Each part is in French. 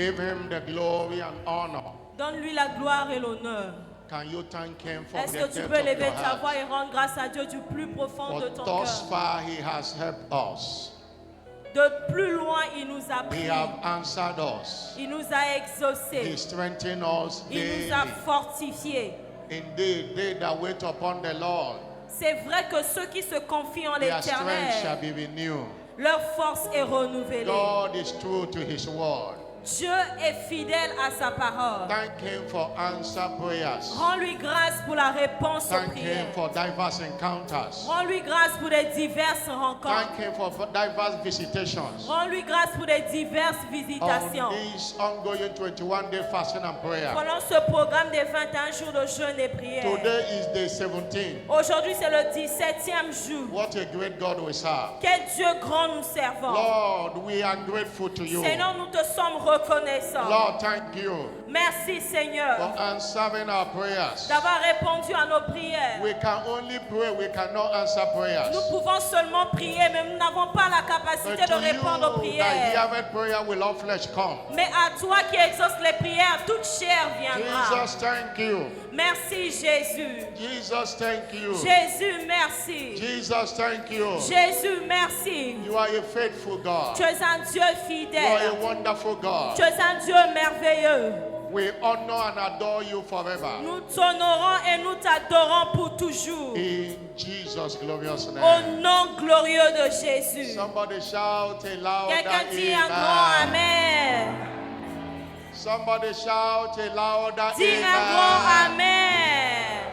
Give him the glory and honor. Donne-lui la gloire et l'honneur. Can you thank him for Est-ce the que tu depth peux of lever your ta voix heart? et rendre grâce à Dieu du plus profond de For ton thus cœur? far he has helped us. De plus loin, il nous a He pris. have answered us. Il nous a He exaucés. strengthened us Il daily. nous a fortifiés. Indeed, they that wait upon the Lord, C'est vrai que ceux qui se confient en their strength shall l'Éternel, be renewed. leur force est renouvelée. God is true to his word. Dieu est fidèle à sa parole. Thank him for answer prayers. Rends-lui grâce pour la réponse aux Thank him prières. for diverse encounters. Rends-lui grâce pour les diverses Thank rencontres. him for diverse visitations. Rends-lui grâce pour les diverses On visitations. this ongoing 21-day fasting and prayer. Pendant ce programme des 21 jours de jeûne et prière. Today is day 17. Aujourd'hui, c'est le 17e jour. What a great God we serve. Quel Dieu grand nous servons. Lord, we are grateful to you. Seigneur, nous te sommes reconnaissants. Lord, thank you Merci, Seigneur, for answering our prayers. d'avoir répondu à nos prières. We can only pray, we cannot answer prayers. Nous pouvons seulement prier, mais nous n'avons pas la capacité But de to répondre aux you that prières. heareth prayer will all flesh come. Mais à toi qui exauces les prières, toute chair viendra. Jesus, thank you. Merci, Jésus. Jesus, thank you. Jésus, merci. Jesus, thank you. Jésus, merci. You are a faithful God. Tu es un Dieu You are a fidèle. wonderful God. Tu es un Dieu merveilleux. We honor and adore you forever. Nous t'honorons et nous t'adorons pour toujours. In Jesus' glorious Au name. nom glorieux de Jésus. Somebody shout a louder Quelqu'un dit un grand amen. Amen. Somebody shout a louder Dis un grand amen. Amen.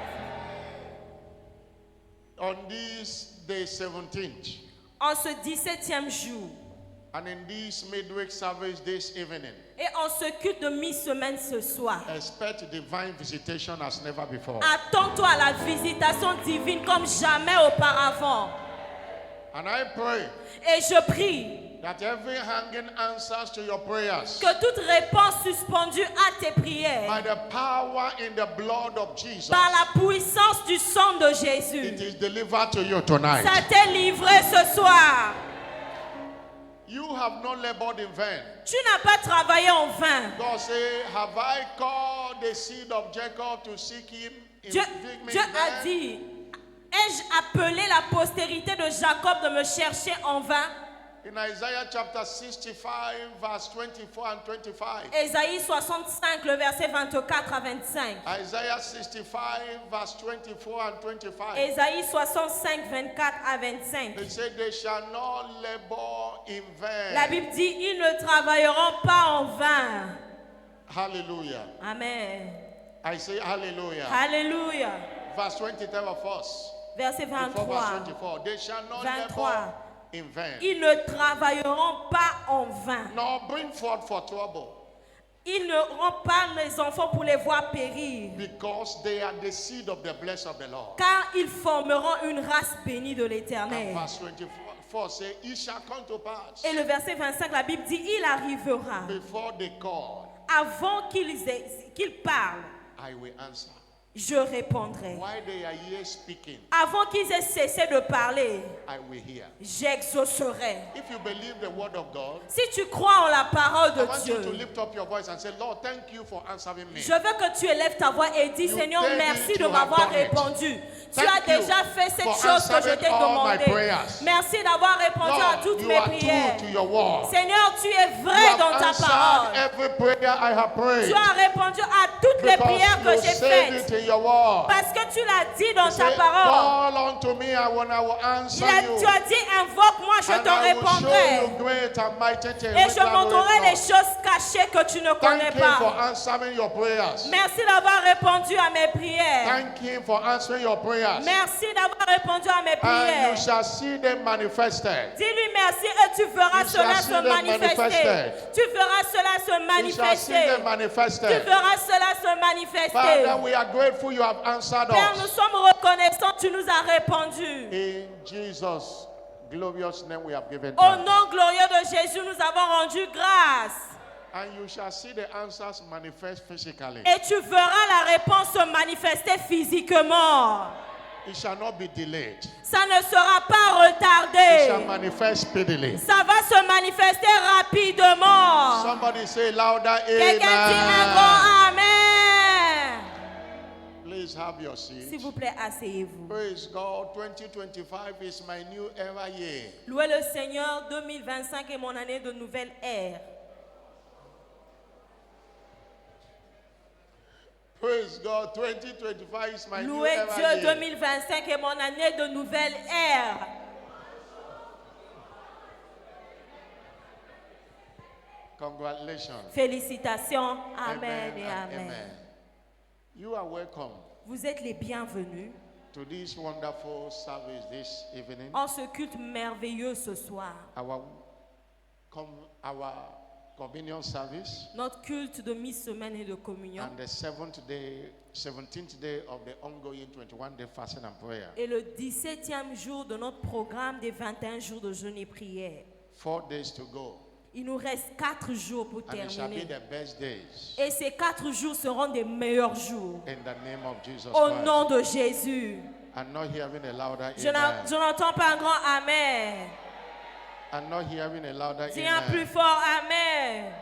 On this day 17th, En ce 17e jour and in this midweek service this evening, et en ce culte de mi-semaine ce soir, expect divine visitation as never before. attends-toi à la visitation divine comme jamais auparavant. And I pray Et je prie that every hanging answers to your prayers, que toute réponse suspendue à tes prières, by the power in the blood of Jesus, par la puissance du sang de it Jésus, is delivered to you tonight. ça t'est livré ce soir. You have not labored in vain. Tu n'as pas travaillé en vain. God say, have I called the seed of Jacob to seek him? Dieu a dit, ai-je appelé la postérité de Jacob de me chercher en vain? In Isaiah chapter 65, verse 24 and 25. Ésaïe 65, le verset 24 à 25. Isaiah 65, verse 24 and 25. Ésaïe 65, 24 à 25. They say they shall not labor in vain. La Bible dit, ils ne travailleront pas en vain. Hallelujah. Amen. I say hallelujah. Alléluia. Verse 23 of us. Verset Before 23. verse 24. They shall not 23. labor in vain, Ils ne travailleront pas en vain. nor bring forth for trouble, Ils ne rendent pas les enfants pour les voir périr. because they are the seed of the blessed of the Lord. Car ils formeront une race bénie de And l'Éternel. verse 24 say, it shall come to pass Et le verset 25, la Bible dit, il arrivera. before they call, Avant qu'ils parlent, I will answer. je répondrai. While they are here speaking, Avant qu'ils aient cessé de parler, I will hear. j'exaucerai. If you believe the word of God, Si tu crois en la parole I de want you to Dieu, lift up your voice and say, Lord, thank you for answering me. je veux que tu élèves ta voix et dis, You Seigneur, said merci it, de you m'avoir have done it. répondu. Tu Thank as you déjà fait cette for chose que je answering t'ai all my demandé. prayers. Merci d'avoir répondu à Lord, toutes you mes are prières. true to your word. Seigneur, tu es You vrai have dans ta answered parole. every prayer I have prayed. Tu as répondu à toutes les prières que Because you j'ai said faites. it in your word. Parce que tu l'as dit dans You ta say, parole. call unto me and when I will answer you. Tu as dit, invoque-moi, je And te I will show répondrai. you great and mighty things. Et which je thou montrerai les knowest not. choses cachées que tu ne connais Thank him for pas. answering your prayers. Merci d'avoir répondu à mes prières. Thank him for answering your prayers. Merci d'avoir répondu à mes And prières. you shall see them manifested. Dis-lui merci et tu verras You cela shall se see them manifester. manifested. Tu verras cela se You shall see manifester. them Tu manifested. verras cela se manifester. Father, we are grateful you have answered Père, nous us. sommes reconnaissants, tu nous as répondu. In Jesus' glorious name we have given Au thanks. nom glorieux de Jésus, nous avons rendu grâce. And you shall see the answers manifest physically. Et tu verras la réponse se manifester physiquement. It shall not be delayed. Ça ne sera pas It shall retardé. manifest speedily. Ça va se manifester rapidement. Somebody say louder, Quelqu'un dit un grand amen. Amen. Please have your S'il seat. vous plaît, asseyez-vous. Praise God. 2025 is my new era year. Louez le Seigneur, 2025 est mon année de nouvelle ère. Praise God. 2025 is my new Louez era Dieu, year. 2025 est mon année de nouvelle ère. Congratulations. Félicitations. Amen et and Amen. You are welcome Vous êtes les bienvenus to this wonderful service this evening. en ce culte merveilleux ce soir. Our communion service Notre culte de mi-semaine et de communion. and the 17th day of the ongoing 21-day fasting and prayer. Et le 17e jour de notre programme des 21 jours de jeûne et prière. 4 days to go. Il nous reste 4 jours pour And it shall be terminer. the best days Et ces 4 jours seront des meilleurs jours. in the name of Jesus Au Christ. nom de Jésus. I'm not hearing a louder Je amen. n'entends pas un grand Amen. I'm not hearing a louder Dis un plus amen. fort Amen.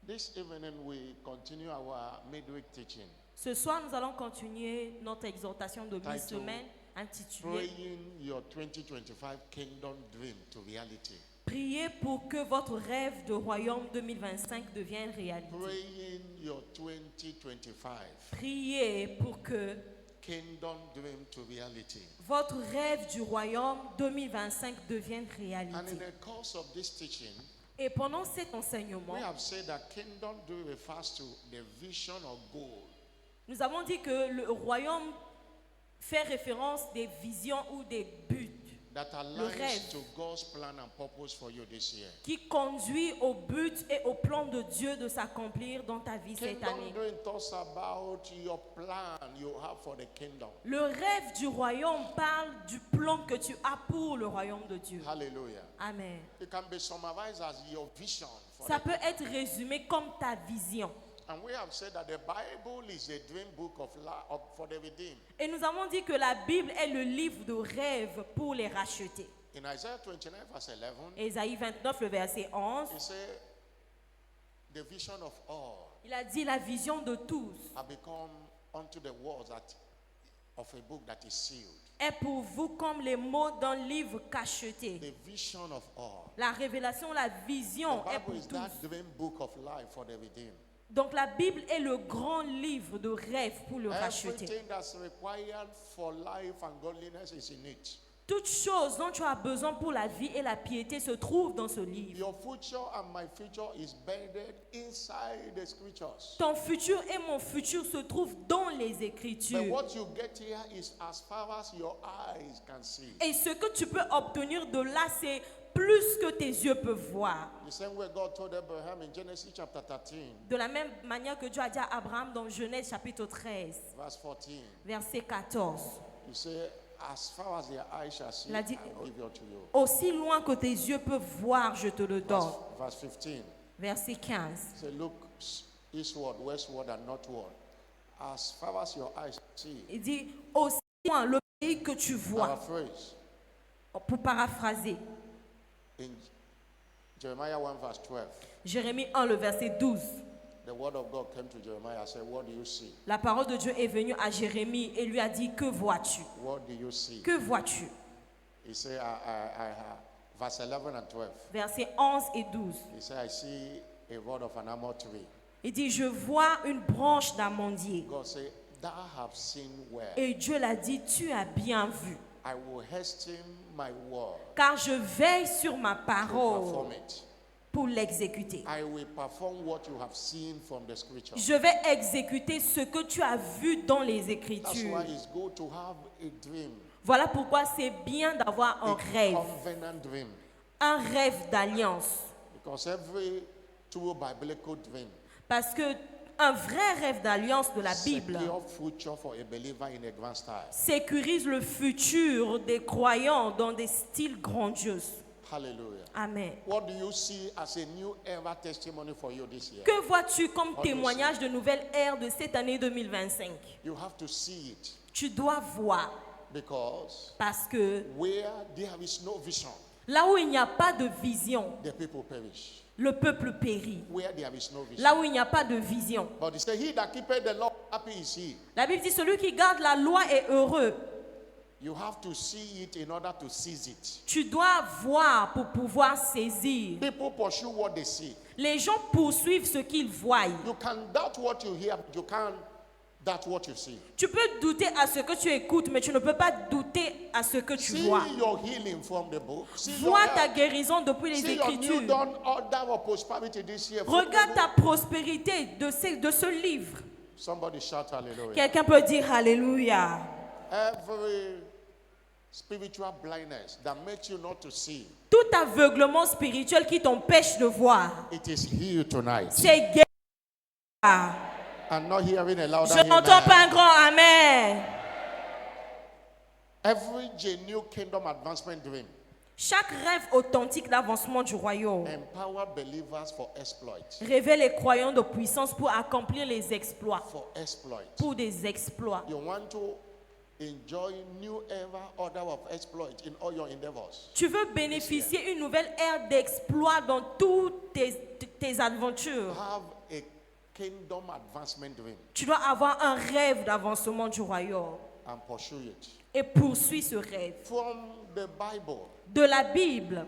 This evening we continue our midweek teaching, Ce soir, nous allons continuer notre exhortation de mi-semaine intitulée praying your 2025 kingdom dream to reality. Priez pour que votre rêve de royaume 2025 devienne réalité. Praying your 2025 Priez pour que kingdom dream to reality. votre rêve du royaume 2025 devienne And in réalité. the course of this teaching, Et pendant cet enseignement, we have said that kingdom dream refers to the vision or goal nous avons dit que le royaume fait référence des visions ou des buts that rêve. aligns to God's plan and purpose for you this year. qui conduit au but et au plan de Dieu de s'accomplir dans ta vie cette Kingdom année. dream talks about your plan you have for the kingdom. Le rêve du royaume parle du plan que tu as pour le royaume de Dieu. Hallelujah. Amen. It can be summarized as your vision for Ça the peut être résumé comme ta vision. And we have said that the Bible is a dream book for the redeemed. Et nous avons dit que la Bible est le livre de rêve pour les rachetés. In Isaiah 29 verse 11, Ésaïe 29, le verset 11, it said, the vision of all il a dit la vision de tous have become unto the words of a book that is sealed. est pour vous comme les mots d'un livre cacheté. The vision of all. La révélation, la vision The est Bible pour is that tous. dream book of life for the redeemed. Donc la Bible est le grand livre de rêve pour le racheté. Everything that's required for life and godliness is in it. Toute chose dont tu as besoin pour la vie et la piété se trouve dans ce livre. Your future and my future is buried inside the scriptures. Ton futur et mon futur se trouvent dans les But Écritures. what you get here is as far as your eyes can see. Et ce que tu peux obtenir de là, c'est plus que tes yeux peuvent voir. The same way God told Abraham in Genesis chapter 13, De la même manière que Dieu a dit à Abraham dans Genèse chapitre 13, verse 14. verset 14. You say, as far as your eyes shall see, Il a dit, I will give it unto you. Aussi loin que tes yeux peuvent voir, je te le donne. Verse 15. Verset 15. Say, look eastward, westward, and northward. As far as your eyes see. Il dit, aussi loin le pays que tu vois. Paraphrase. Pour paraphraser. In Jeremiah 1 verse 12. Jérémie 1, le verset 12. The word of God came to Jeremiah and said, what do you see? La parole de Dieu est venue à Jérémie et lui a dit, que vois-tu? What do you see? Que vois-tu? He said, verse 11 and 12. Versets 11 et 12. He said, I see a rod of an almond tree. Il dit, je vois une branche d'amandier. God said, thou have seen well. Et Dieu l'a dit, tu as bien vu. I will hasten my word Car je veille sur ma to parole perform it. pour l'exécuter. I will perform what you have seen from the scripture. Je vais exécuter ce que tu as vu dans les That's Écritures. why it's good to have a dream. Voilà pourquoi c'est bien d'avoir un rêve. Covenant dream. Un rêve d'alliance. Because every true biblical dream Parce que un vrai rêve d'alliance de la Bible secure future for a believer in a grand style. sécurise le futur des croyants dans des styles grandioses. Hallelujah. Amen. What do you see as a new era testimony for you this year? Que vois-tu comme What do you témoignage de nouvelle ère de cette année 2025? You have to see it. Tu dois voir. Because Parce que where there is no vision, là où il n'y a pas de vision, the people perish. le peuple périt. Where there is no vision. Là où il n'y a pas de vision. But he said, he that keepeth the law, happy is he. La Bible dit, celui qui garde la loi est heureux. You have to see it in order to seize it. Tu dois voir pour pouvoir saisir. People pursue what they see. Les gens poursuivent ce qu'ils voient. You can doubt what you hear, but you can't doubt what you see. Tu peux douter à ce que tu écoutes, mais tu ne peux pas douter à ce que tu See vois. your healing from the book. See your Vois ta health. guérison depuis les See your new Écritures. dawn order of prosperity this year. from the Regarde book. ta prospérité de ce livre. Somebody shout hallelujah. Quelqu'un peut dire Alléluia. Every spiritual blindness that makes you not to see, Tout aveuglement spirituel qui t'empêche de voir, it is healed tonight. c'est guéri. I'm not hearing a louder Je n'entends amen. pas un grand Amen. Every genuine kingdom advancement dream Chaque rêve authentique d'avancement du royaume empower believers for exploit. révèle les croyants de puissance pour accomplir les exploits. For exploit. Pour des exploits. You want to enjoy new era order of exploit in all your endeavors. Tu veux bénéficier une nouvelle ère d'exploits dans toutes tes aventures. Have a kingdom advancement dream Tu dois avoir un rêve d'avancement du royaume and pursue it. et poursuis ce rêve. From the Bible, De la Bible,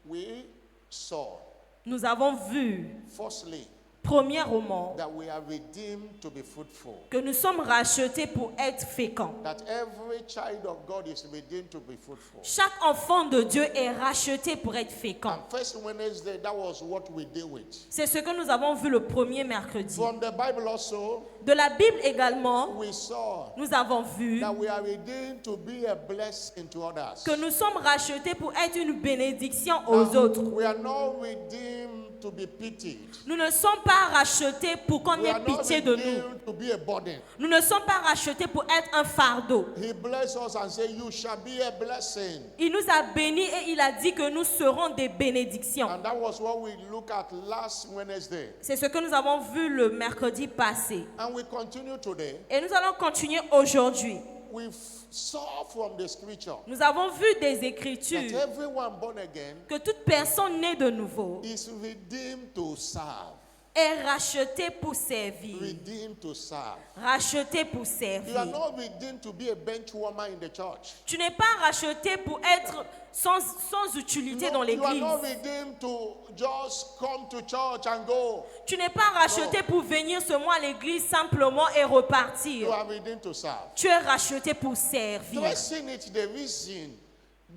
we saw, nous avons vu, firstly, premièrement, that we are redeemed to be fruitful. que nous sommes rachetés pour être féconds. That every child of God is redeemed to be fruitful. Chaque enfant de Dieu est racheté pour être fécond. And first Wednesday, that was what we deal with. C'est ce que nous avons vu le premier mercredi. From the Bible also, De la Bible également, we saw nous avons vu that we are redeemed to be a blessing to others. que nous sommes rachetés pour être une bénédiction aux autres. We are not redeemed to be pitied. Nous ne sommes pas rachetés pour qu'on We ait are not pitié de nous. redeemed to be a burden. Nous ne sommes pas rachetés pour être un fardeau. He blessed us and said, you shall be a blessing. Il nous a bénis et il a dit que nous serons des bénédictions. And that was what we looked at last Wednesday. C'est ce que nous avons vu le mercredi passé. And we continue today. Et nous allons continuer aujourd'hui. We saw from the scripture Nous avons vu des that Écritures everyone born again que toute personne née de nouveau is redeemed to serve. est rachetée pour servir. Redeemed to serve. Rachetée pour You are servir. not redeemed to be a bench warmer in the church. Tu n'es pas racheté pour être sans utilité dans You are l'église. not redeemed to just come to church and go. Tu n'es pas racheté pour venir ce mois à l'église simplement et You repartir. are redeemed to serve. Tu es racheté pour servir. Tracing it, the reason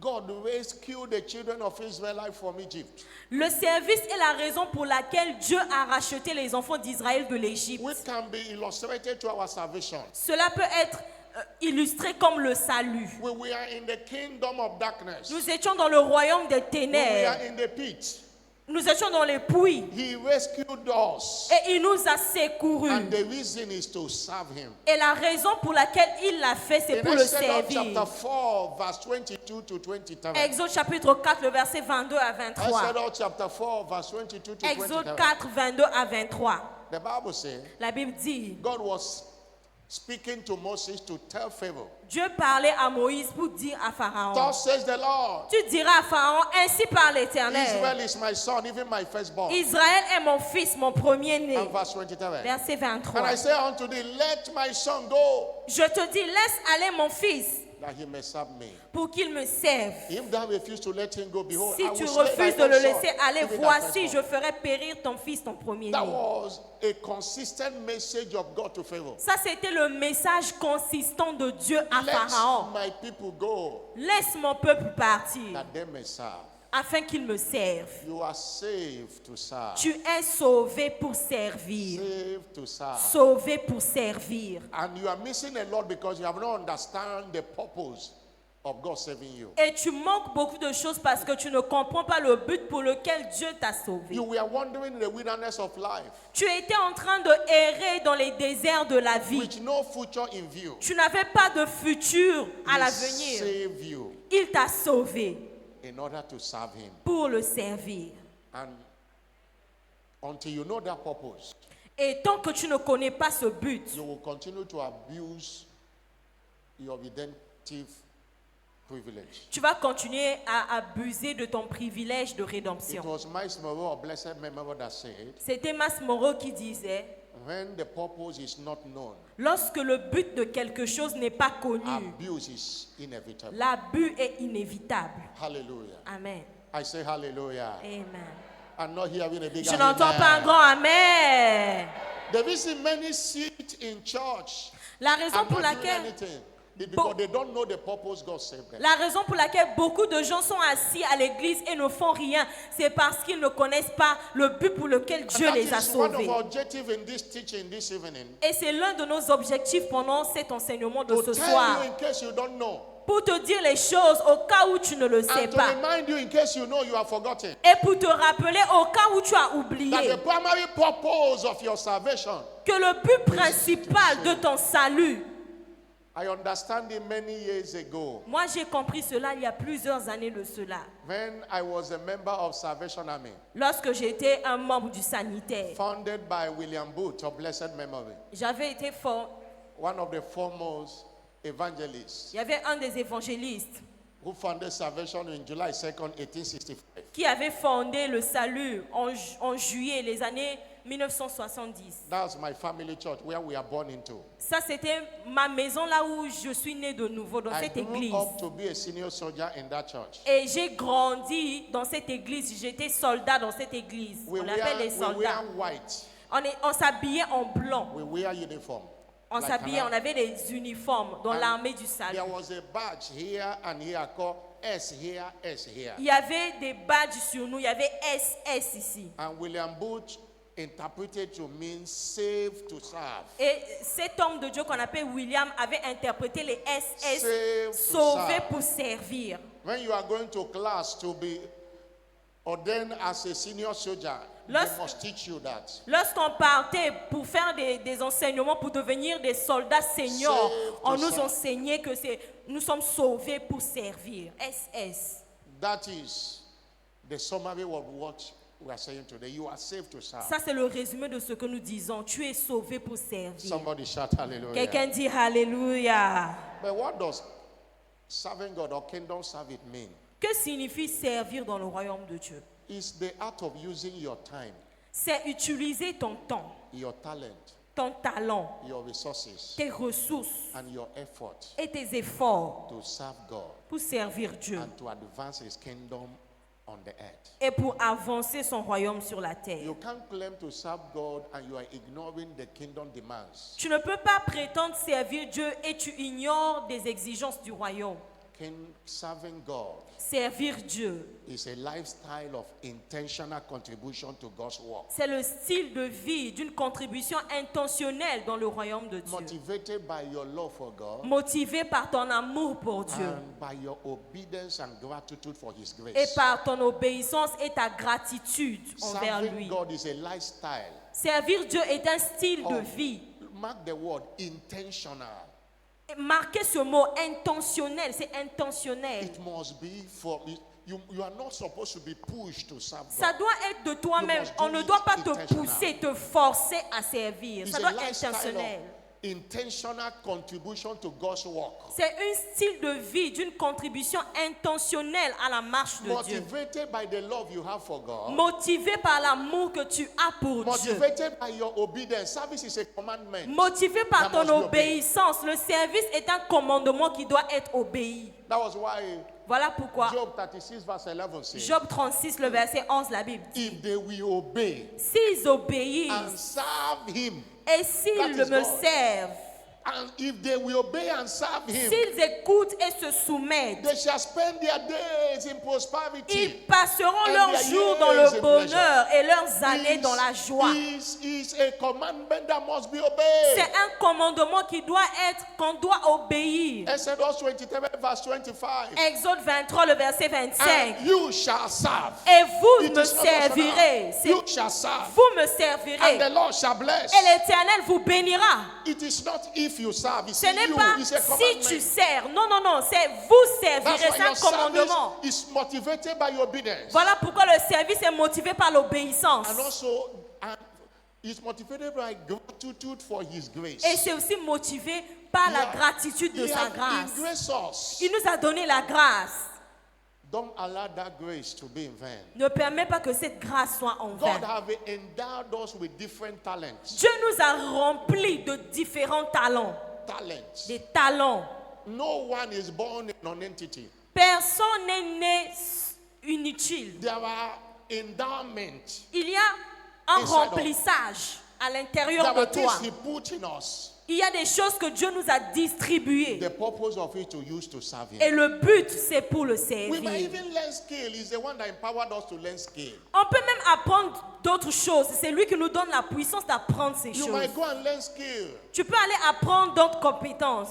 God rescued the children of Israel from Egypt, Le service est la raison pour laquelle Dieu a racheté les enfants d'Israël de l'Égypte. which can be illustrated to our salvation. Cela peut être illustré comme le salut. When we are in the kingdom of darkness, Nous étions dans le royaume des when we ténèbres. are in the pit, Nous étions dans les puits. He rescued us. Et il nous a secourus. And the reason is to serve Him. Et la raison pour laquelle il l'a fait, c'est In pour le Exodus servir. chapter 4, verse 22 to 27. Exode chapitre 4, le verset 22 à 23. Exodus chapter 4, verse 22 to Exode 27. 4, 22 à 23. The Bible says La Bible dit, God was speaking to Moses to tell Pharaoh. Dieu parlait à Moïse pour dire à Pharaon. Thus says the Lord, Tu diras à Pharaon, ainsi parle l'Éternel. Israel is my son, even my firstborn. Israël est mon fils, mon premier-né. And verse 23. Verset And 23. I say unto thee, let my son go, Je te dis, laisse aller mon fils that he may serve me. pour qu'il me serve. If thou refuse to let him go, behold, Si I tu will slay refuses thy de le own son, laisser aller, even thy voici, firstborn. je ferai périr ton fils, ton That premier-né. was a consistent message of God to Pharaoh. Ça, c'était le message consistant de Dieu à Let Pharaon. my people go, Laisse mon peuple partir, that they may serve. afin qu'il me serve. You are saved to serve. Tu es sauvé pour servir. Saved to serve. Sauvé pour servir. And you are missing a lot because you have not understand the purpose of God saving you. Et tu manques beaucoup de choses parce que tu ne comprends pas le but pour lequel Dieu t'a sauvé. You were wandering in the wilderness of life Tu étais en train de errer dans les déserts de la vie. with no future in view. Tu n'avais pas de futur à He l'avenir. saved you Il t'a sauvé in order to serve Him. pour le servir. And until you know that purpose, Et tant que tu ne connais pas ce but, you will continue to abuse your redemptive privilege. Tu vas continuer à abuser de ton privilège de It rédemption. was Miles Moreau, of blessed memory, that said, C'était Mas Moreau qui disait, when the purpose is not known, lorsque le but de quelque chose n'est pas connu, abuse is inevitable. l'abus est inévitable. Hallelujah. Amen. I say hallelujah. Amen. I'm not hearing a big Je n'entends pas un grand amen. The reason many sit in church La raison and pour not doing laquelle anything is because they don't know the purpose God saved them. La raison pour laquelle beaucoup de gens sont assis à l'église et ne font rien, c'est parce qu'ils ne connaissent pas le but pour lequel Dieu And that les a is one of sauvés. our objectives in this teaching this evening. Et c'est l'un de nos objectifs pendant cet enseignement de To ce tell soir. you in case you don't know. Pour te dire les choses au cas où tu ne le sais And to pas. remind you in case you know you have forgotten. Et pour te rappeler au cas où tu as That oublié the primary purpose of your salvation. que le but principal de ton salut. I understand it many years ago Moi, j'ai compris cela il y a plusieurs années de cela. when I was a member of Salvation Army, Lorsque j'étais un membre du sanitaire, founded by William Booth of blessed memory, j'avais été one of the foremost evangelists il y avait un des évangélistes who founded Salvation in July 2nd, 1865. qui avait fondé le salut en juillet les années 1970. That's my family church where we are born into. Ça, c'était ma maison là où je suis né de nouveau, dans I cette grew église. up to be a senior soldier in that church. Et j'ai grandi dans cette église. J'étais soldat dans cette église. On appelle les We soldats. wear white. On s'habillait en blanc. We wear uniform. On Like s'habillait, an- on avait des uniformes dans And l'armée du salut. There was a badge here and here called S here, S here. Il y avait des badges sur nous. Il y avait SS ici. And William Booth interpreted to mean save to serve. Et cet homme de Dieu qu'on appelle William avait interprété les SS, Save to sauver serve. pour servir. When you are going to class to be ordained as a senior soldier, Lorsque- they must teach you that. Lorsqu'on partait pour faire des enseignements, pour devenir des soldats seniors, Save to on nous serve. enseignait que nous sommes sauvés pour servir. SS. That is the summary of what we are saying today. You are saved to serve. Ça, c'est le résumé de ce que nous disons. Tu es sauvé pour servir. Somebody shout hallelujah. Quelqu'un dit Alléluia. But what does serving God or kingdom service mean? Que signifie servir dans le royaume de Dieu? It's the art of using your time, C'est utiliser ton temps, your talent, ton talent, your resources, tes ressources and your effort et tes efforts to serve God pour servir Dieu and to advance His kingdom on the earth. et pour avancer son royaume sur la terre. You can't claim to serve God and you are ignoring the kingdom demands. Tu ne peux pas prétendre servir Dieu et tu ignores des exigences du royaume. Serving God Servir Dieu, is a lifestyle of intentional contribution to God's work, c'est le style de vie d'une contribution intentionnelle dans le royaume de Dieu. motivated by your love for God Motivé par ton amour pour Dieu and by your obedience and gratitude for His et grace. par ton obéissance et ta gratitude envers Serving lui. God is a lifestyle. Servir Dieu est un style de vie. Mark the word intentional. Marquez ce mot intentionnel, c'est intentionnel. It must be for you are not supposed to be pushed to serve Ça God. doit être de toi-même. You must On do ne it doit pas te intentional. pousser, te forcer à servir. It's Ça a doit être lifestyle intentionnel. of intentional contribution to God's work. C'est un style de vie d'une contribution intentionnelle à la marche de Dieu. Motivated by the love you have for God. Motivé par l'amour que tu as pour Dieu. Motivated by your obedience. Service is a commandment. Motivé par That must ton be obeyed. obéissance. Le service est un commandement qui doit être obéi. That was why Voilà pourquoi Job 36 verse 11 says, Job 36, le verset 11, la Bible dit, if they will obey s'ils and obéissent serve Him, et That s'ils is me God. servent, and if they will obey and serve Him, s'ils écoutent et se soumettent, they shall spend their days in prosperity. ils passeront And leurs their jours dans years le in bonheur et leurs années dans la joie. Is a commandment that must be obeyed. C'est un commandement qu'on doit obéir. Exodus 23 verse 25. Exode 23, le verset 25. And you shall serve. Et vous It me is not servirez. optional. C'est- You shall serve. Vous me And servirez. the Lord shall bless. Et l'Éternel vous bénira. It is not if you serve, it's Ce n'est you. pas It's a si commandment. tu sers. Non, non, non. C'est vous That's servirez. why C'est un your service commandement. is motivated by obedience. Voilà pourquoi le service est motivé par l'obéissance. And also, and It's motivated by gratitude for His grace. Et c'est aussi motivé par la Yeah. gratitude de He sa has grâce. graced us. Il nous a donné la grâce. Don't allow that grace to be in vain. Ne permets pas que cette grâce soit en vain. God have endowed us with different talents. Dieu nous a remplis de différents talents. Talents. Des talents. No one is born a non-entity. Personne n'est né inutile. There are endowments. Il y a un Inside remplissage à l'intérieur There de are toi. things He put in us. Il y a des choses que Dieu nous a distribuées. The purpose of it to use to serve Him. Et le but, c'est pour le We might servir. even learn skill. He's the one that empowered us to learn skill. On peut même apprendre d'autres choses. C'est lui qui nous donne la puissance d'apprendre ces You choses. might go and learn skill. Tu peux aller apprendre d'autres compétences.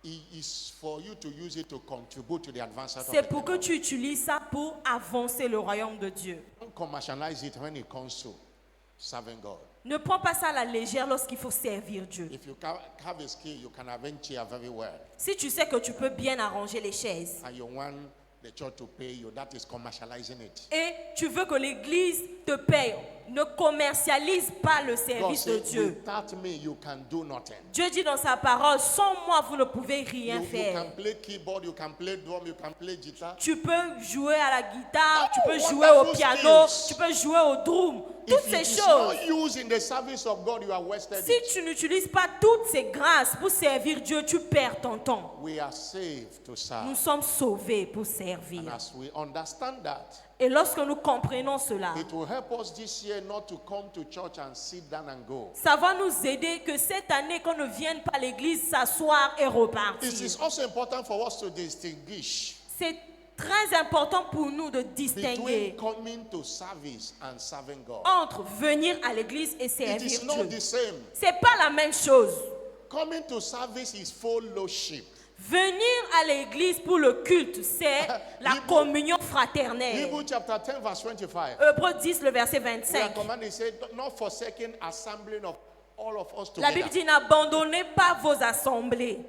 It is for you to use it to contribute to the advancement of C'est the pour que kingdom. tu utilises ça pour avancer le royaume de Dieu. Don't commercialize it when it comes to serving God. Ne prends pas ça à la légère lorsqu'il faut servir Dieu. If you have a skill, you can arrange chair very well, Si tu sais que tu peux bien arranger les chaises and you want the church to pay you, that is commercializing it. et tu veux que l'église te paye, ne commercialise pas le God service de said, Dieu. without me, you can do nothing. Dieu dit dans sa parole, sans moi, vous ne pouvez rien You faire. can play keyboard, you can play drum, you can play guitar. Tu peux jouer à la guitare, tu Oh, peux jouer au wonderful piano, skills. tu peux jouer au drum. Toutes If ces it is choses. not used in the service of God, you are wasted. Si tu n'utilises pas toutes ces grâces pour servir Dieu, tu perds ton temps. We are saved to Nous serve. sommes sauvés pour And servir. as we understand that, Et lorsque nous comprenons cela, it will help us this year not to come to church and sit down and go. ça va nous aider que cette année, qu'on ne vienne pas à l'église s'asseoir et It repartir. is also important for us to distinguish C'est très important pour nous de distinguer between coming to service and serving God. entre venir à l'église et It servir is not Dieu. the same. C'est pas la même chose. Coming to service is fellowship. Venir à l'église pour le culte, c'est la Hebrew- communion fraternelle. Hebrew chapter 10, verse 25. Hébreux 10, le verset We are 25. commanded, say, not forsaking assembling of all of us La together. Bible dit, n'abandonnez pas vos assemblées.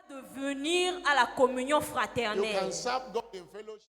De venir à la communion You fraternelle. can serve God in fellowship.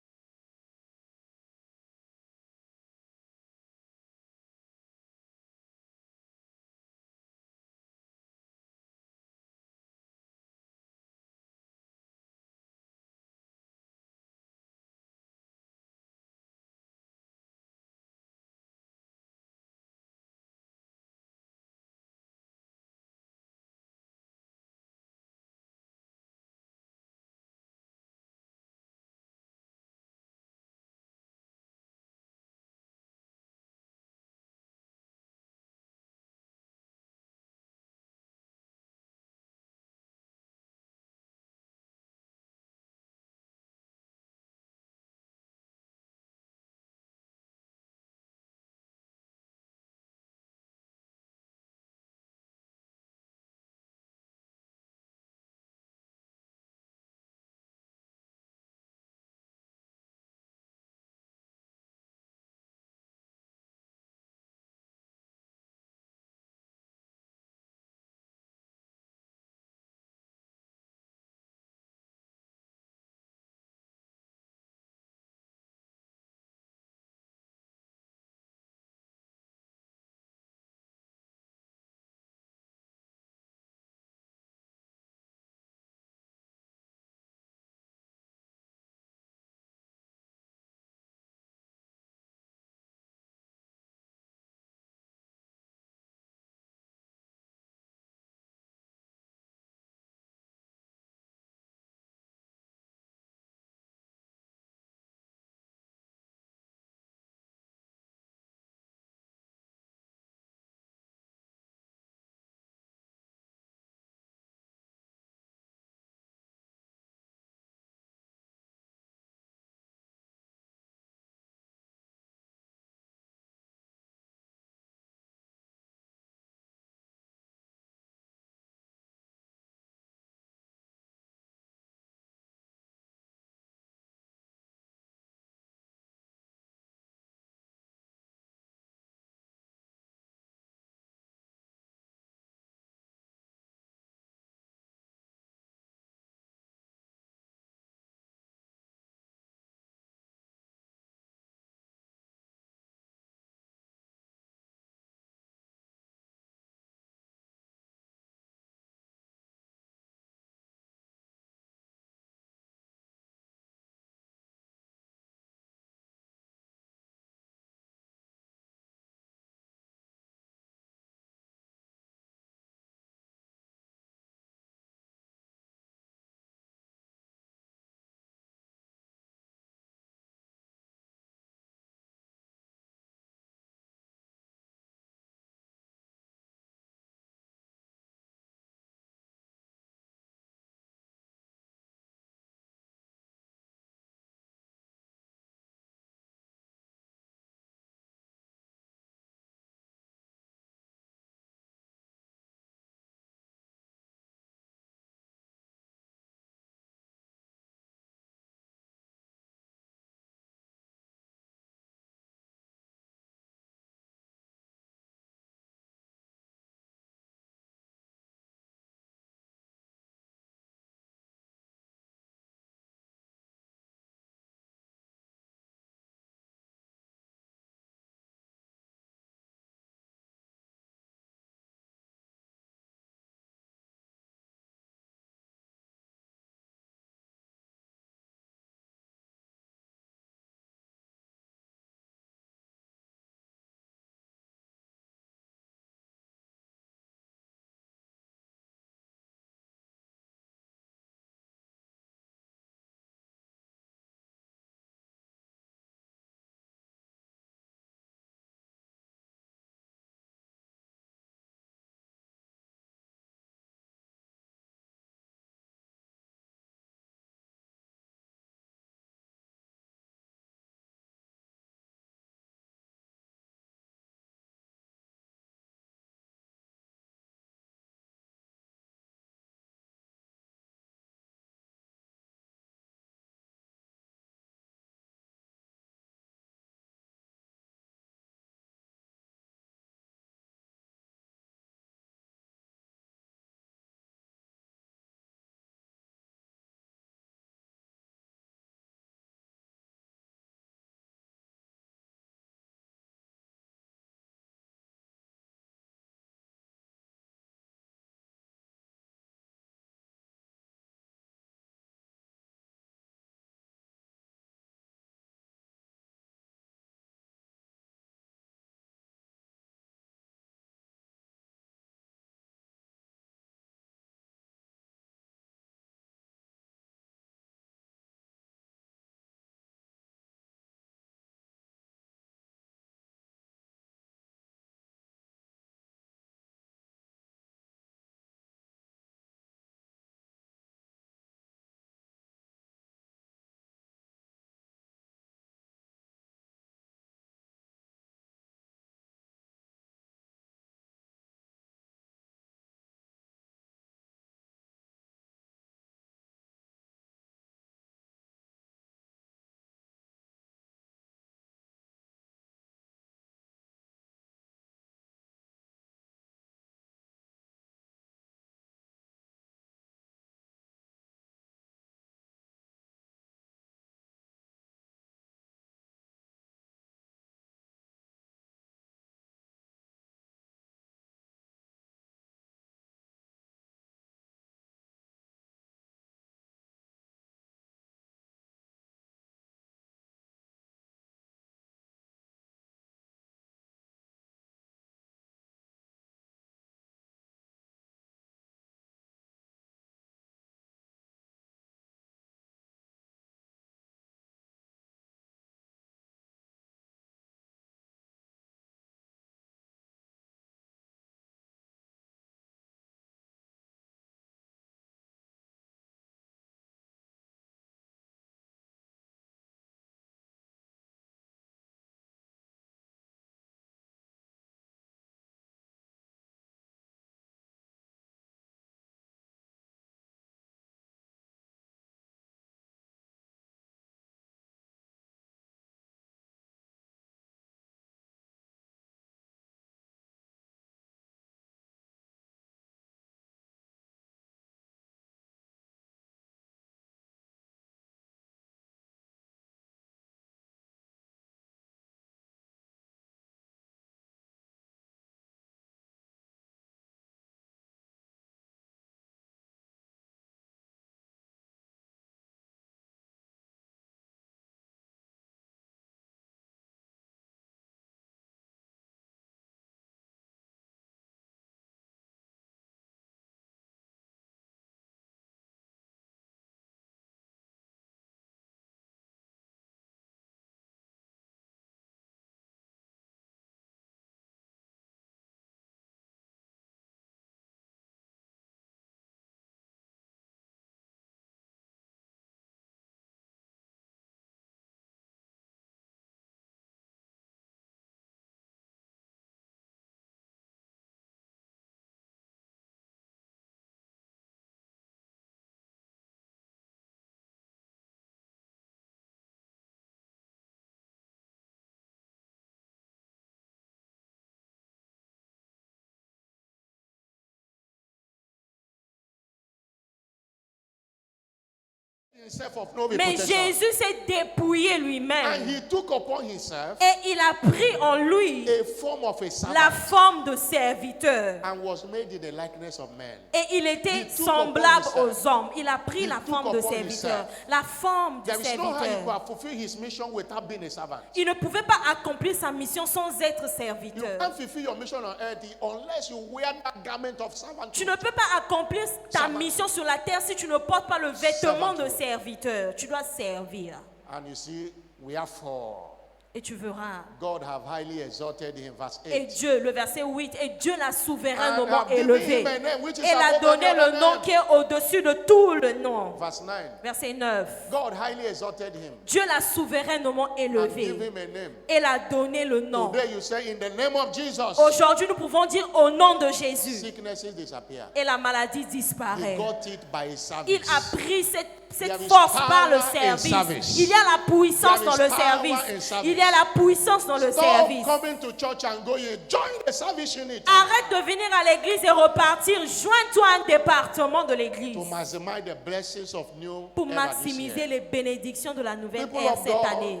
himself of no Mais reputation. Jésus s'est dépouillé And lui-même. he took upon himself Et il a pris en lui a form of a la servant forme de serviteur. and was made in the likeness of men. Et il était He took semblable upon aux hommes. Il a pris He la took forme de upon serviteur. himself. La forme du There is no how he could serviteur. have fulfilled his mission without being a servant. Il ne pouvait pas accomplir sa mission sans être You serviteur. can't fulfill your mission on earth unless you wear that garment of servant. Tu ne peux pas accomplir ta Servant. mission sur la terre si tu ne portes pas le vêtement de Servant. serviteur. Tu dois servir. And you see, wherefore Et tu verras. God have highly exalted him, verse Et 8. Dieu, le verset 8, et Dieu l'a souverainement And have given élevé. him a name which is Elle a above donné every other le nom name. qui est au-dessus de tout le nom. Verse 9. Verset 9. God highly exalted him Dieu l'a souverainement and give élevé. him a name. Elle a donné le nom. Today you say, in the name of Jesus, Aujourd'hui, nous pouvons dire au nom de Jésus. sicknesses disappear. Et la maladie He disparaît. got it by his Il service. a pris cette There is force par le power in service. service. Il y a la puissance There dans is le power in service. service. Il y a la puissance dans le Stop service. coming to church and going. Join the service unit Arrête de venir à l'église et repartir. Joins-toi à un département de l'église to maximize the blessings of new pour era this maximiser year. les bénédictions de la nouvelle People ère of cette God, année.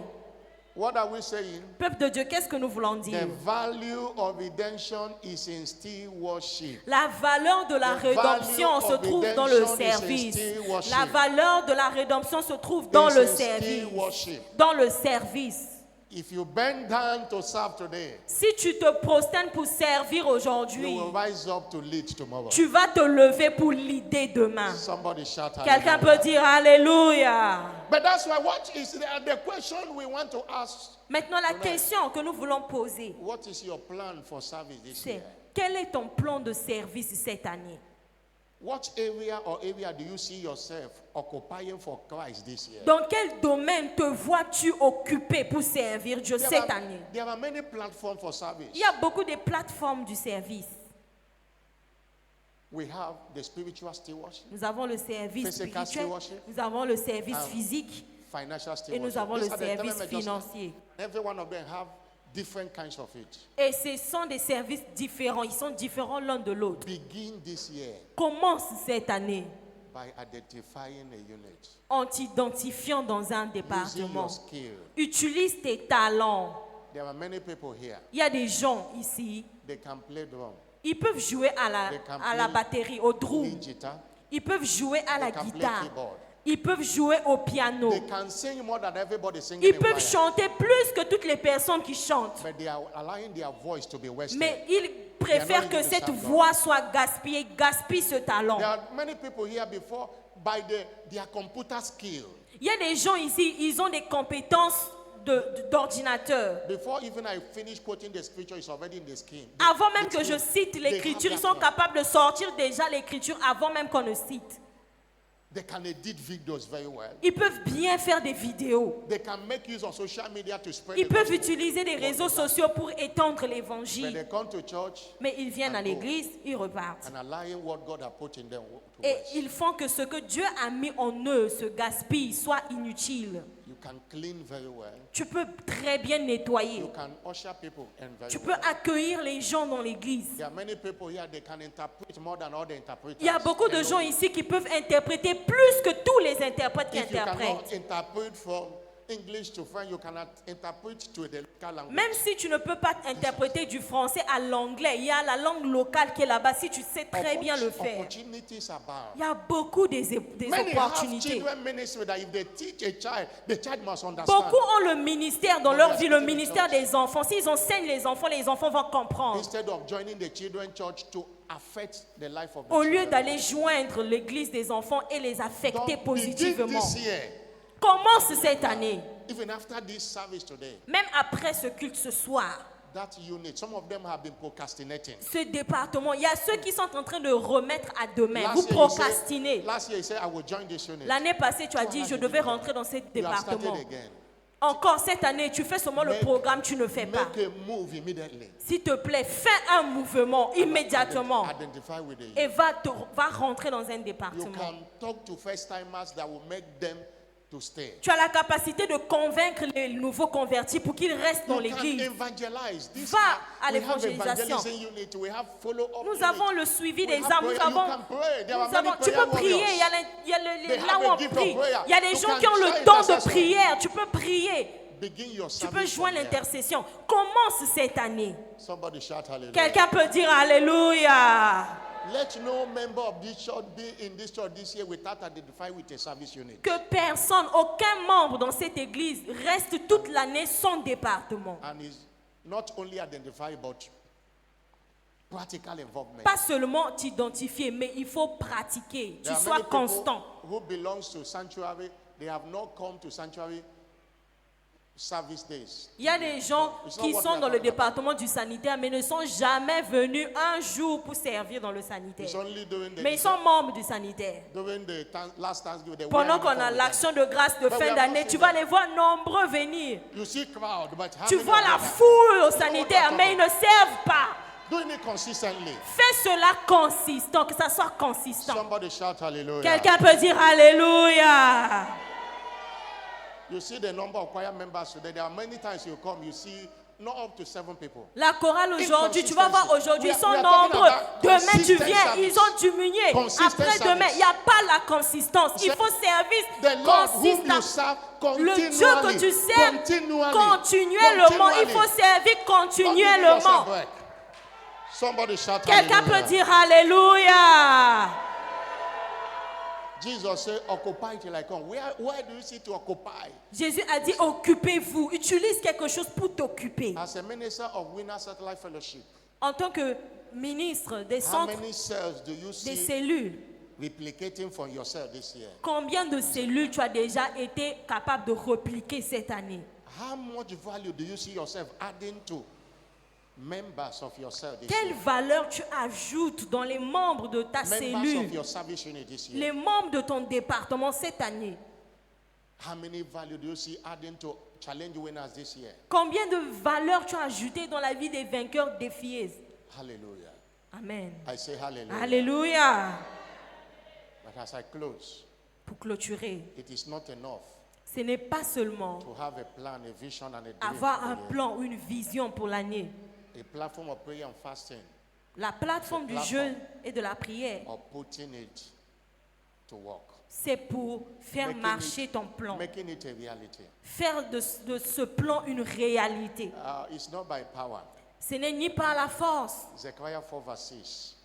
What are we saying? Peuple de Dieu, qu'est-ce que nous voulons dire? The value of redemption is in still worship. La valeur de la The rédemption value se of trouve dans le redemption is in service. still worship. La valeur de la rédemption se trouve dans It's le in still service. worship. Dans le service. If you bend down to serve today, Si tu te prosternes pour servir you aujourd'hui, will rise up to lead tomorrow. tu vas te lever pour l'idée demain. Somebody shout Quelqu'un hallelujah. peut dire Alléluia. But that's why what is the question we want to ask? Maintenant, la Tonight. question que nous voulons poser, What is your plan for service this c'est year? quel est ton plan de service cette année? What area do you see yourself occupying for Christ this year? Dans quel domaine te vois-tu occupé pour servir Dieu cette année? There are many platforms for service. Il y a beaucoup de plateformes du service. We have the spiritual stewardship, Nous avons le service Physical spirituel, stewardship. nous avons le service Um, physique financial et stewardship. nous avons le These are the service elements just- financier. Every one of them have different kinds of it. Et ce sont des services différents, ils sont différents l'un de l'autre. Begin this year Commence cette année by identifying a unit. en t'identifiant dans un Using département. your skill. Utilise tes talents. There are many people here. Il y a des gens ici, They can play drum, ils peuvent jouer à They can la play batterie, au drum. lead guitar. Ils peuvent jouer à la They can play guitare. keyboard. Ils peuvent jouer au piano. They can sing more than everybody singing Ils in peuvent choir. chanter plus que toutes les personnes qui chantent. But they are allowing their voice to be wasted. Mais ils préfèrent que cette voix soit gaspillée, gaspille ce talent. There are many people here before by their computer skill. Il y a des gens ici, ils ont des compétences d'ordinateur. Before even I finish quoting the scripture, it's already in the skin. Avant même que je cite They l'écriture, have ils sont that capables de sortir déjà l'écriture avant même qu'on ne cite. They can edit videos very well. Ils peuvent bien faire des vidéos. They can make use of social media to spread Ils the peuvent gospel. utiliser les réseaux sociaux pour étendre When l'évangile. they come to church Mais ils viennent à and go. l'église, ils repartent. and allowing what God has put in them to Et waste. ils font que ce que Dieu a mis en eux, ce gaspille, soit inutile. You can clean very well. Tu peux très bien nettoyer. You can usher people in very Tu peux well. accueillir les gens dans l'église. There are many people here, they can interpret more than all the interpreters. Il y a beaucoup de gens alone. ici qui peuvent interpréter plus que tous les interprètes qui If you cannot interprètent. interpret from English to French, you cannot interpret to the local language. Même si tu ne peux pas interpréter du français à l'anglais, il y a la langue locale qui est là-bas. Si tu sais très bien le faire, Opportunities abound. il y a beaucoup des Many have opportunités. children ministry that if they teach a child, the child must understand. Beaucoup ont le ministère dans leur vie, le ministère des enfants. S'ils enseignent les enfants vont comprendre. Instead of joining the children's church to affect the life of the Au lieu children. d'aller joindre l'église des enfants et les affecter Don't begin positivement. this year, Commence cette année, even after this service today, même après ce culte ce soir. that unit, some of them have been procrastinating. Ce département, il y a ceux qui sont en train de remettre à demain. Vous Last year, procrastinez. last year you said, I will join this unit. L'année passée, tu as dit, je devais rentrer dans ce You have département. started again. Encore cette année, tu fais seulement le Make- programme, tu ne fais pas. Make a move immediately. S'il te plaît, fais un mouvement immédiatement Identify with et the va rentrer dans un You département. can talk to first timers that will make them to stay. Tu as la capacité de convaincre les nouveaux convertis pour qu'ils restent dans You can l'église. evangelize. This Va à we have l'évangélisation. evangelism unit, we have follow-up Nous unit. avons le suivi We des have âmes. prayer. You can pray. There are many Tu prayer peux prier. warriors. Il y a They là have où a on gift of prie. prayer. Il y a des You gens can qui ont le join don de intercessor. prière. Tu peux prier. Begin your Tu peux service joindre from there. l'intercession. Commence cette année. Somebody shout hallelujah. Quelqu'un peut dire Alléluia. Let no member of this church be in this church this year without identifying with a service unit. Que personne, aucun membre dans cette église reste toute l'année sans département. And is not only identified but practical involvement. Pas seulement t'identifier, mais il faut pratiquer. Tu There are sois many people constant. who belongs to sanctuary, they have not come to sanctuary service days. Il y a des gens It's not qui what sont we are dans le talking département du sanitaire, mais ne sont jamais venus un jour pour servir dans le sanitaire. It's only during the Mais ils sont membres du sanitaire. during the last Thanksgiving. they Pendant wear qu'on a uniform with l'action de grâce de But we fin have d'année, not tu seen vas them. les voir nombreux venir. them. You see crowd, but how Tu many vois of la them are foule au sanitaire, mais ils ne servent pas. doing it consistently? Fais cela consistant, que ça soit consistant. Somebody shout hallelujah. Quelqu'un peut dire Alléluia. You see the number of choir members today. There are many times you come, you see not up to 7 people. La chorale aujourd'hui, tu vas voir aujourd'hui, ils sont We are talking nombreux. about Demain, tu consistent viens, service. ils ont diminué. Consistent Après-demain, service. il n'y a pas la consistance. Il The- faut service The Lord whom you consistant. serve Le Dieu continually. que tu sers Continually. continuellement. Il faut servir Don't give continuellement. yourself break. Somebody shout Quelqu'un hallelujah. peut dire Alléluia. Jesus said, occupy till I come. Where do you see to occupy? Jésus a dit occupez-vous. Utilise quelque chose pour t'occuper. As a minister of Winner Satellite Fellowship, En tant que ministre des how centres, many cells do you des see cellules, replicating for yourself this year? combien de cellules tu as déjà été capable de repliquer cette année? How much value do you see yourself adding to members of yourself this Quelle year? valeur tu ajoutes dans les membres de ta Members of cellule, your service unit this year. les membres de ton département cette année? How many value do you see adding to challenge winners this year? Combien de valeur tu as ajouté dans la vie des vainqueurs défiés? Hallelujah. Amen. I say hallelujah. Alléluia. But as I close, Pour clôturer, it is not enough ce n'est pas seulement to have a plan, a vision, and a dream. avoir for un the year. plan ou une vision pour l'année. A platform of prayer and fasting, La plateforme du plateforme. jeûne et de la prière, or putting it to work, c'est pour faire Making marcher ton plan. making it a reality. Faire de ce plan une réalité. It's not by power. Ce n'est ni par la force. Zechariah 4 verse 6.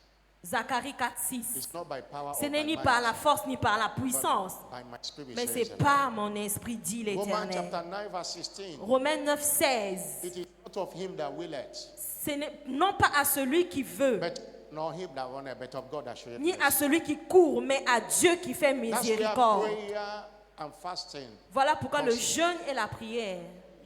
Zacharie 4, 6. It's not by power Ce or n'est by ni might, par la force ni par la but puissance, by my spirit, mais says c'est the par mon esprit, dit Lord. Romans l'Éternel. chapter 9 verse 16. Romains 9, 16. It is not of him that willeth, Ce n'est non pas à celui qui veut, but nor him that runneth, but of God that showeth ni à mercy. celui qui court, mais à Dieu qui fait That's where miséricorde. prayer and fasting. Voilà pourquoi le Constant. jeûne et la prière.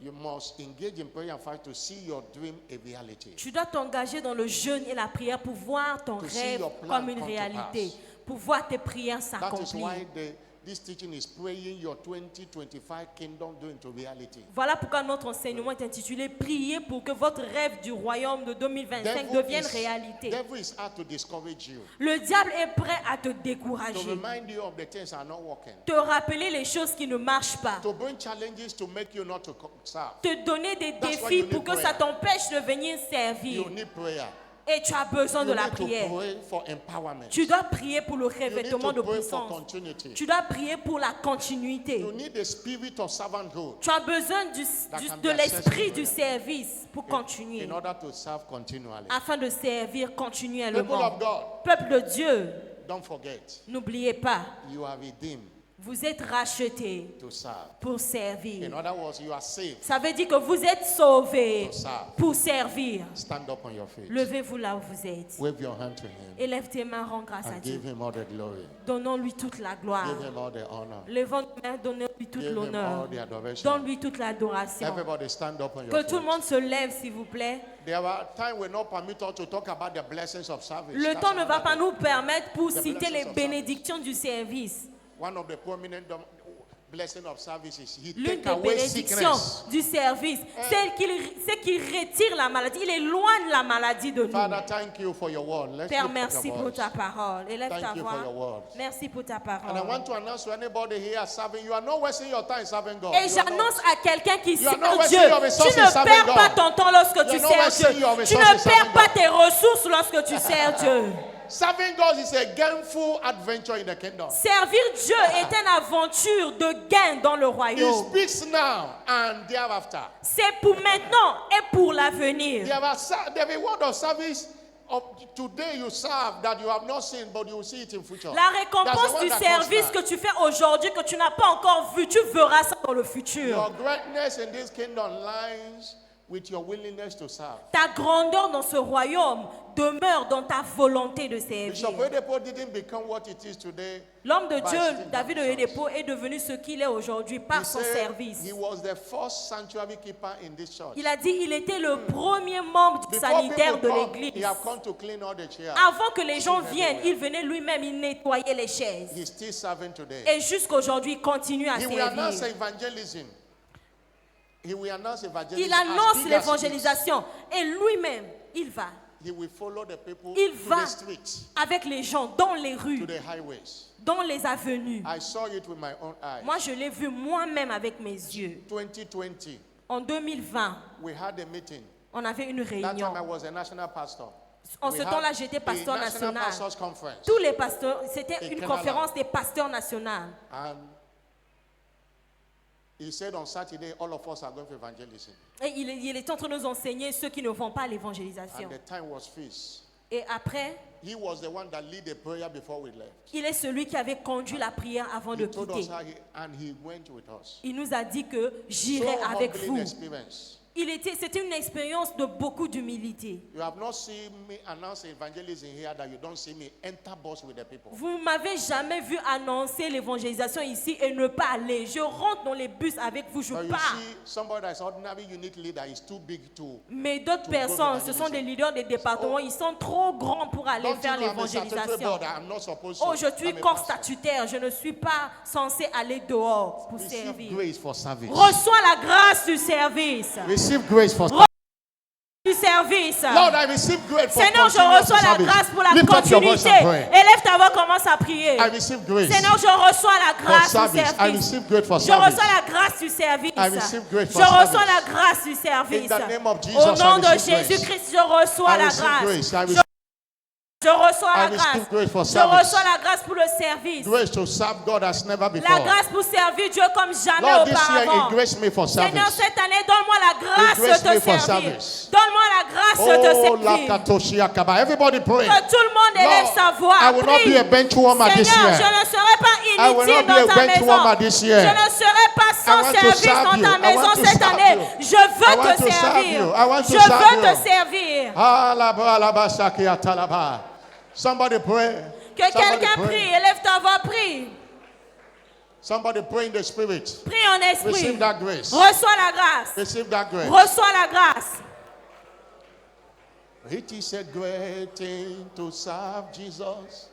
You must engage in prayer and fast to see your dream a reality. Tu dois t'engager dans le jeûne et la prière pour voir ton To see rêve your plan comme une come to réalité, pass. pour voir tes prières That is s'accomplir. why this teaching is praying your 2025 kingdom do into reality. Voilà pourquoi notre enseignement est intitulé Priez pour que votre rêve du royaume de 2025 devienne réalité. Devil is out to discourage you, Le diable est prêt à te to décourager, remind you of the things that are not working, te rappeler les choses qui ne marchent pas, to bring challenges to make you not to serve. te donner des That's why défis you pour need que ça prayer. t'empêche de venir servir. You need prayer. Et tu as besoin You de la need to prière. pray for empowerment. Tu dois prier pour le You need revêtement de to pray for puissance. continuity. Tu dois prier pour la continuité. You need the spirit of servanthood Tu as besoin de l'esprit du service pour continuer, in order to serve continually. afin de servir People continuellement. of God, Peuple de Dieu, don't forget, n'oubliez pas, you are redeemed vous êtes rachetés to serve. pour servir. In other words, you are saved Ça veut dire que vous êtes sauvés to serve. pour servir. Stand up on your feet. Levez-vous là où vous êtes. Wave your hand to him Élève tes mains, rends grâce à and Dieu. give him all the glory. Donnons-lui toute la gloire. Give him all the honor. Levons nos mains, donnons-lui toute Give him all l'honneur. the adoration. Donne-lui toute l'adoration. Everybody stand up on your Que tout le feet. monde se lève, s'il vous plaît. There are times will not permit us to talk about the blessings of service. Le That's temps ne va another pas thing. nous permettre pour The citer les blessings of bénédictions du service. One of the prominent blessing of service is He L'une take des away bénédictions sickness. du service, c'est qu'il retire la maladie. Il éloigne la maladie de nous. Father, thank you for your word. Let's Père, lift up merci your pour voice. ta parole. Élève Thank ta you for your voix. word. Merci pour ta And I parole. want to announce to anybody here serving, you are not wasting your time serving God. Et You are j'annonce not. à quelqu'un qui You are sert not wasting Dieu, your tu resources ne serving perds pas God. ton temps lorsque You tu are not sers wasting your Dieu. Tu resources ne perds serving pas God. tes ressources lorsque tu sers Dieu. Serving God is a gainful adventure in the kingdom. Servir Dieu est une aventure de gain dans le He royaume. speaks now and thereafter. C'est pour maintenant et pour l'avenir. There is a word of service of today you serve that you have not seen, but you will see it in future. La That's récompense the one du that service comes que tu fais aujourd'hui, que tu n'as pas encore vu, tu verras ça dans le now. futur. Your greatness in this kingdom lies with your willingness to serve. Ta grandeur dans ce royaume demeure dans ta volonté de Bishop servir. Oyedepo didn't become what it is today. L'homme de by Dieu, sitting David down Oyedepo, est devenu ce qu'il est aujourd'hui par He son said service. he was the first sanctuary keeper in this church. Il a dit qu'il était le premier membre Before sanitaire de people come, he l'église. have come to clean all the chairs. Avant que les gens viennent, il venait lui-même, il nettoyait les chaises. He's still serving today. Et jusqu'aujourd'hui, il continue à He will announce servir. evangelism. He will announce evangelism. Il as annonce big as it is. l'évangélisation et lui-même, il va He will follow the people Il to va the streets, avec les gens dans les to rues, the highways. dans les avenues. I saw it with my own eyes. Moi, je l'ai vu moi-même avec mes yeux. 2020, En 2020, we had a meeting. on avait une That réunion. time I was a national pastor. En We ce had temps-là, j'étais a pasteur national national. pastors conference. Tous les pasteurs, c'était Et une Canada. conférence des pasteurs nationaux. And he said on Saturday, all of us are going for evangelism. Et il est en train de nous enseigner ceux qui ne vont pas à And l'évangélisation. the time was fixed. Et après, He was the one that led the prayer before we left. il est celui qui avait conduit la prière avant de He told us quitter. how and he went with us. Il nous a dit que So j'irai avec humbling vous. experience. C'était une expérience de beaucoup d'humilité. You have not seen me announce evangelism here that you don't see me enter bus with the people. Vous ne m'avez jamais vu annoncer l'évangélisation ici et ne pas aller. Je rentre dans les bus avec vous, je But you pars. see, somebody that's ordinary unit leader is too big to. Mais d'autres to go personnes, to ce sont des evangelism. leaders des départements, ils sont trop grands pour aller Don't you faire know I'm a statutory l'évangélisation. board? I'm not supposed to. Oh, je suis I'm a corps pastor. statutaire, je ne suis pas censé aller dehors pour Receive servir. grace for service. Reçois la grâce du service. Receive grace for Du service. Lord, I receive grace for Seigneur, je continuous reçois la service. grâce pour la Lift up your voice continuité. and pray. Élève ta voix, commence à prier. I receive grace Seigneur, je reçois la for grâce du service. I service. receive grace for Je service. reçois la grâce du service. I receive grace Je for reçois service. la grâce du service. In the name of Jesus, Au nom I de receive grace. Jésus-Christ, je reçois I la receive grâce. grace. I Je reçois I la receive grace for grâce. Je service. reçois la grâce pour le service. Grace to serve God as never La before. grâce pour servir Dieu comme jamais Lord, this year, auparavant. grace me for Seigneur, service. cette année, donne-moi la grâce Grace de me te for servir. service. Donne-moi la grâce de Oh, te la servir. katoshia kaba. Everybody pray. Que tout le monde élève Lord, sa voix. I will not Prie. be a bench warmer this Seigneur, year. je ne serai pas I will not inutile be a dans ta bench maison. warmer this year. Je ne serai pas I sans want to service serve dans you. ta I maison want to cette serve année. you. Je I veux want te to serve servir. you. I want to Je serve veux you. te servir. Somebody pray. Que Somebody quelqu'un pray. prie. Élève ta voix, prie. Somebody pray in the spirit. Prie en esprit. Receive that grace. Reçois la grâce. Receive that grace. Reçois la grâce. It is a great thing to serve Jesus.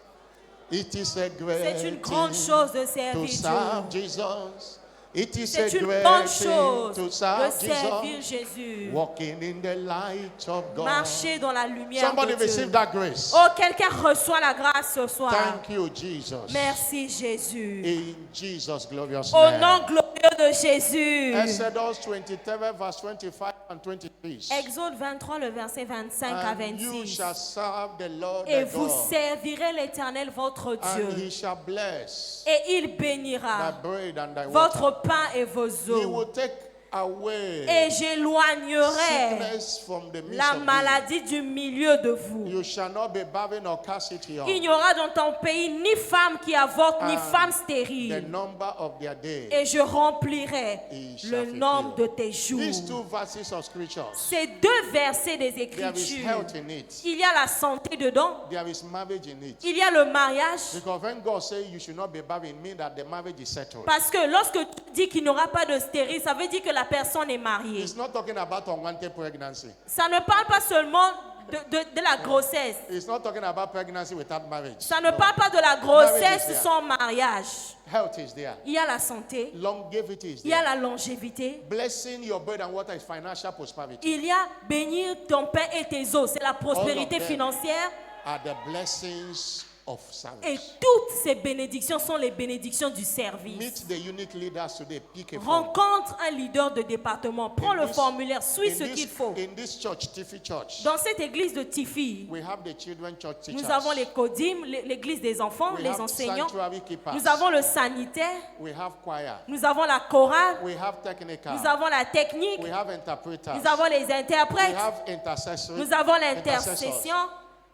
It is a great C'est une grande chose de thing to servir serve Dieu. Jesus. It is C'est a une great grande thing chose to de serve servir Jesus. Jésus. Walking in the light of God. Marcher dans la lumière Somebody de receive Dieu. that grace. Oh, quelqu'un reçoit la grâce ce soir. Thank you, Jesus. Merci Jésus. In Jesus' glorious Au name. nom glorieux de Jésus. Exodus 23, verse 25 and 26. Exode 23, le verset 25 à And you 26. shall serve the Lord Et thy vous God, servirez l'Éternel votre and he Dieu. shall bless Et il thy bénira bread and thy water. votre pain et vos He eaux. will take away Et j'éloignerai sickness from the midst la of thee. maladie du milieu de vous. You shall not be barren or cast it young. Il n'y aura dans ton pays ni femme qui avorte, ni And femme The stérile. number of their days. Et je remplirai He shall le fulfill. nombre de tes These jours. two verses of scriptures, Ces deux versets des there is Écritures, health in it. il y a la santé dedans, There is marriage in it. il y a le mariage. Because when God says you should not be barren, it means that the marriage is settled. Parce que lorsque tu dis qu'il n'y aura pas de stérile, ça veut dire que la personne est mariée. It's not talking about unwanted pregnancy. Ça ne parle pas seulement de la grossesse. It's not talking about pregnancy without marriage. Ça ne No. parle pas de la Marriage grossesse is there. sans mariage. Health is there. Il y a la santé, Longevity is il y a there. la longévité, Blessing your bread and water is financial prosperity. il y a bénir ton pain et tes eaux, c'est la prospérité them. financière. Are the blessings of Et service. toutes ces bénédictions sont les bénédictions du service. Meet the unique leaders today. Pick a phone. Rencontre un leader de département, prends le formulaire, suis ce qu'il faut. In this church, Tiffy Church, Dans cette église de Tifi, we have the children church teachers. nous avons les CODIM, l'église des enfants, We les have enseignants. sanctuary keepers. Nous avons le sanitaire, We have choir. nous avons la chorale, We have technical. nous avons la technique, We have interpreters. nous avons les We interprètes, have intercessory. nous avons intercessors. l'intercession,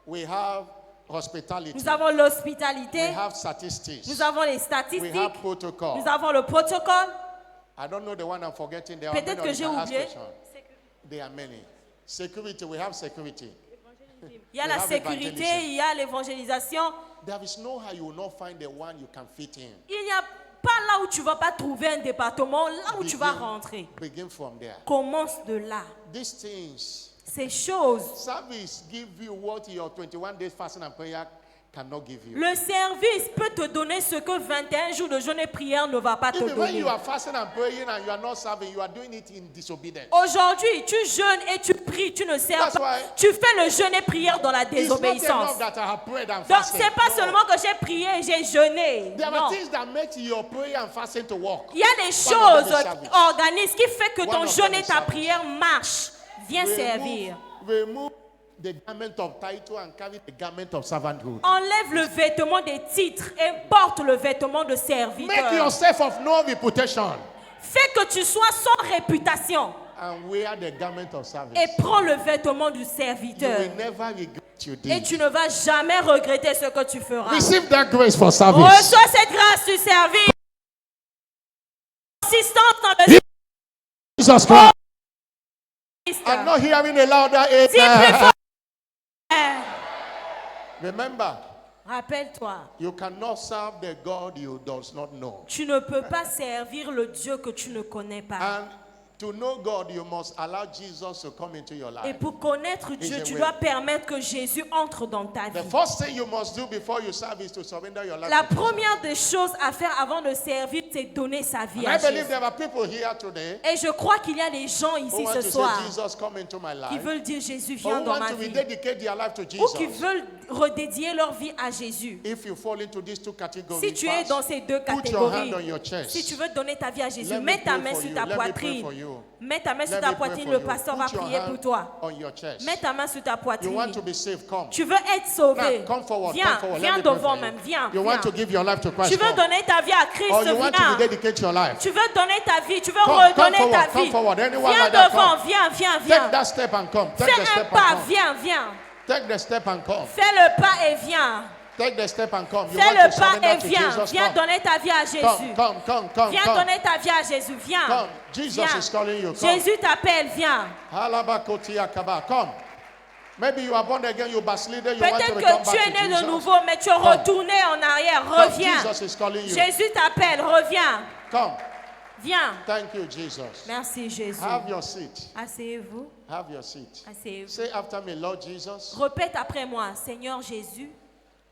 We have hospitality. nous avons We l'hospitalité, have statistics. nous avons les We statistiques, have protocol. nous avons le protocole. I don't know the one I'm forgetting. There are Peut-être many que j'ai of them. Ask oublié. question. There are many. Security, we have security. Il y a We la have sécurité, evangelism. il y a l'évangélisation. There is no how you will not find the one you can fit in. Il n'y a pas là où tu vas pas trouver un département, là où tu vas rentrer. Begin from there. Commence de là. These things, Ces choses, service give you what your 21 days fasting and prayer cannot give you. le service peut te donner ce que 21 jours de jeûne et prière ne va pas te Even when donner. you are fasting and praying and you are not serving, you are doing it in disobedience. Aujourd'hui, tu jeûnes et tu pries, tu ne sers That's pas. why- Tu fais le jeûne et prière dans la It's not désobéissance. enough that I have prayed and Donc, fasted. c'est pas No. seulement que j'ai prié et j'ai jeûné. There Non. are things that make your prayer and fasting to work. Il y a des One of choses them is service. organisées qui fait que One ton of jeûne them et is ta service. prière marchent. Viens servir. Remove the garment of title and carry the garment of servanthood. Enlève le vêtement des titres et porte le vêtement de Make serviteur. yourself of no reputation Fais que tu sois sans réputation and wear the garment of service. et prends le vêtement du You serviteur. will never regret you Et did. tu ne vas jamais regretter ce que tu feras. Receive that grace for service. Reçois cette grâce du service. Consistance dans le Jesus Christ. Christ. I'm not hearing a louder Dis plus amen. fort. Remember, Rappelle-toi, you cannot serve the God you does not know. tu ne peux pas servir le Dieu que tu ne connais pas. And to know God, you must allow Jesus to come into your Et life. pour connaître Dieu, the tu way. dois permettre que Jésus entre dans ta The vie. first thing you must do before you serve is to surrender your life La to Jesus. première des choses à faire avant de servir, c'est donner sa vie And à I believe Jésus. there are people here today Et je crois qu'il y a des gens who ici want ce to soir say, Jesus, come into my qui life. veulent dire Jésus, Or viens who dans want ma to vie. rededicate their life to Ou qui Jesus. veulent redédier leur vie à Jésus. If you fall into these two categories, Si tu es first, dans ces deux put your hand catégories, on your chest. si tu veux donner ta vie à Jésus, Let me mets ta pray main for sur you. ta Let me pray poitrine. for you. Mets ta main sur Let ta me pray poitrine, for le you. pasteur va Put your prier pour hand toi. on your chest. Mets ta main sur ta You poitrine. want to be saved, come. Tu veux être sauvé. Now, come forward, Viens, come forward. Let viens me pray devant for you. même, viens. You want to viens. give your life to Christ, Tu veux come. donner ta vie à Christ, Or you want to viens. rededicate your life. Tu veux donner ta vie, tu veux Come redonner forward, ta come vie. forward. Anyone Viens like that, devant, come. viens, viens, Take viens. that step and come. Take the Fais un step and pas, come. viens, viens. Take the step and come. Fais le pas et viens. Take the step and come. You Fais want le to pas surrender et to viens. Jesus, Viens come. donner ta vie à Jésus. Come. Viens donner ta vie à Jésus, viens. Come. Jesus Viens. is calling you. Come. Jésus t'appelle, viens. Halabakotiakaba. Come. Maybe you are born again, you backslided, you want to Peut-être return que tu es back to né de Jesus. nouveau, mais tu es retourné en arrière. Come. Reviens. Jesus is calling you. Jésus t'appelle, reviens. Come. Viens. Thank you, Jesus. Merci Jésus. Have your seat. Asseyez-vous. Have your seat. Asseyez-vous. Say after me, Lord Jesus, Répète après moi, Seigneur Jésus,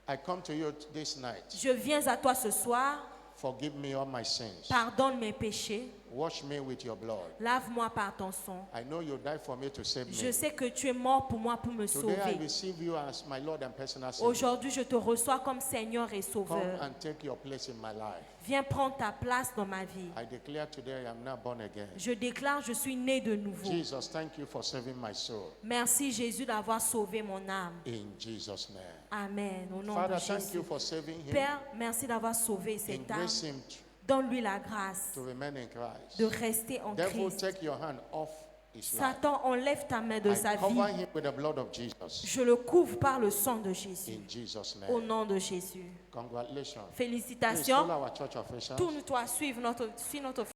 I come to you this night. je viens à toi ce soir. Forgive me all my sins. Pardonne mes péchés. Wash me with your blood. Lave-moi par ton sang. I know you died for me to save Je me. sais que tu es mort pour moi, pour me Today I sauver. receive you as my Lord and personal Savior. Aujourd'hui, je te reçois comme Seigneur et Come Sauveur. and take your place in my life. Viens prendre ta place dans ma vie. I declare today I am now born again. Je déclare, je suis né de nouveau. Jesus, thank you for saving my soul. Merci Jésus d'avoir sauvé mon âme. In Jesus' name. Amen. Au nom Father, de thank Jésus. you for saving him. Père, merci d'avoir sauvé cette âme. Embrace him Donne-lui la grâce to remain in Christ. de rester en Devil, Christ. take your hand off his life. Satan, enlève ta main de sa I cover vie. him with the blood of Jesus. Je le couvre par le sang de Jésus. In Jesus' Au name. nom de Jésus. Congratulations. Please Félicitations. follow our church officials. Tourne-toi, suis notre